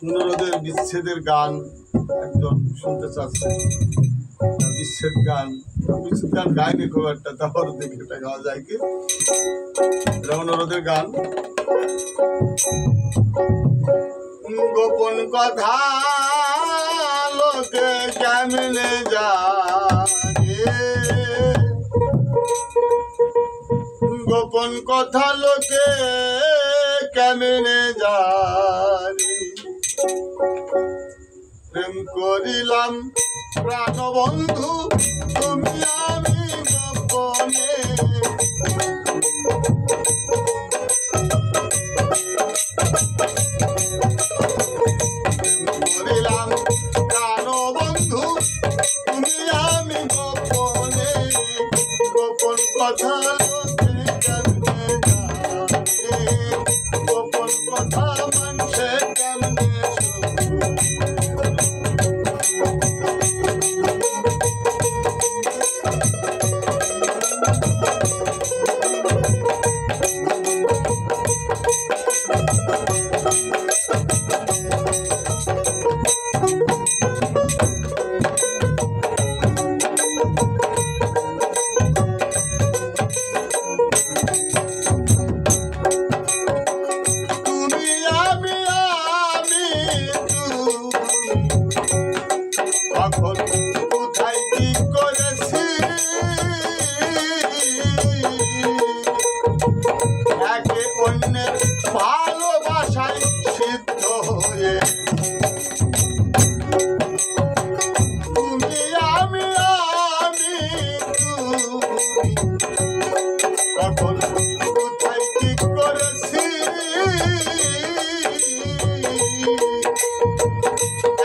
অনুরোধের বিচ্ছেদের গান একজন শুনতে চাচ্ছে। বিচ্ছেদ গান গাইনি খুব একটা, তারপর দেখে এটা গাওয়া যায় কি। অনুরোধের গান। গোপন কথা লোকে কেমনে জানে, গোপন কথা লোকে কেমনে জানে, প্রেম করিলাম প্রাণবন্ধু তুমি আমি গোপনে, করিলাম প্রাণবন্ধু তুমি আমি গোপনে, গোপন কথা লোকে কেমনে জানে, গোপন কথা মানুষে কেমনে কোথায় কি করেছি একে অন্যের ভালোবাসায় সিদ্ধ হয়ে, তুমি আমি কখন কোথায় কি করেছি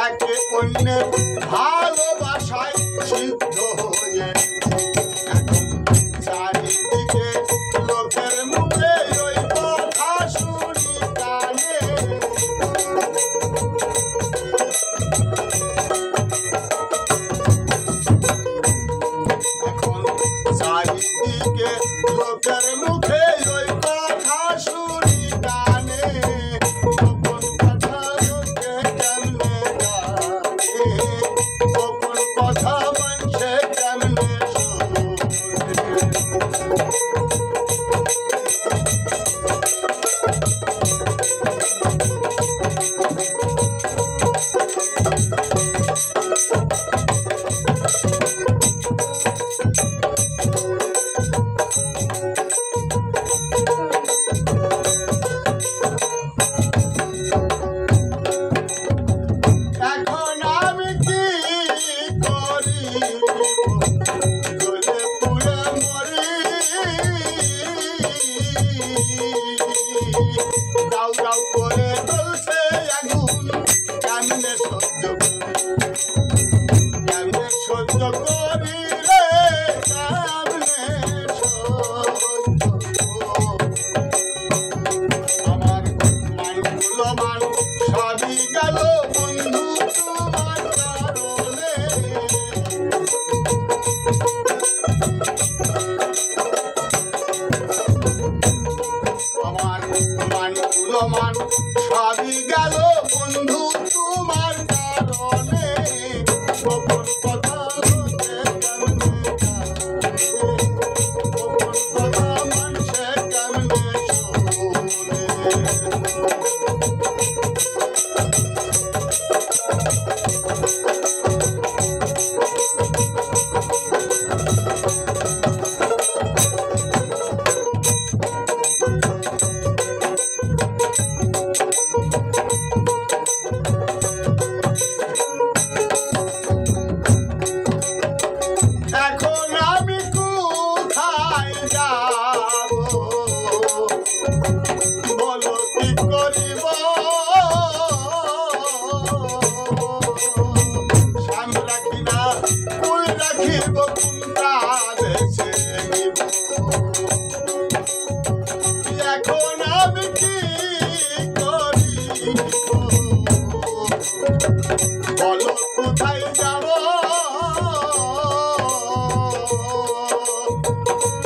একে অন্যের ভালোবাসায় সিদ্ধ হয়ে, চারিদিকে লোকের মুখে ওই কথা শুনি কানে, এখন চারিদিকে লোকের মুখে ওই কথা শুনি কানে, গোপন কথা লোকে কেমনে জানে, গোপন কথা মানুষে কেমনে দাউ দাউ করে জ্বলছে আগুন, কেমনে সহ্য করি রে, কেমনে আমার মান মূল্যবান সবই গেল বন্ধু তোমার কারণে, আমার মান মূল্যবান সবই গেল বন্ধু তোমার কারণে, গোপন কথা লোকে কেমনে জানে, গোপন কথা মানুষে কেমনে শোনে। এখন আমি কোথায় যাব, বলো কি করিব, সাম রাখি না ফুল রাখিব কোনটা বেছে নিব, এখন আমি কি করিব, বলো কোথায় যাব,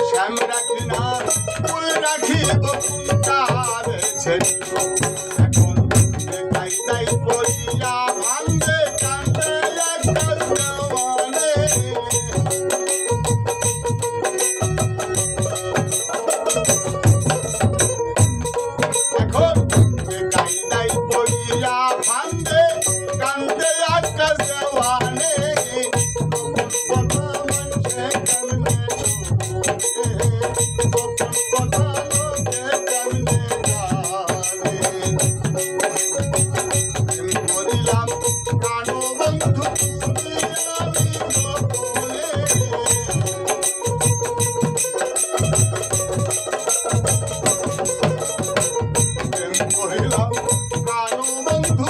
শ্যাম রাখি না ফুল রাখিব কোনটা বেছে নিব, এখন তাই পড়িয়া ভাঙে কান্দে একটা জওয়ানে এখন গাইদাই পড়িয়া ভাঙে কান্দে একটা জওয়ানে কথা মনছে কেমনে কথা লোকে কেমনে জানে করিলাম কানো বন্ধু তুমি আমি গোপনে কহিলাম কানো বন্ধু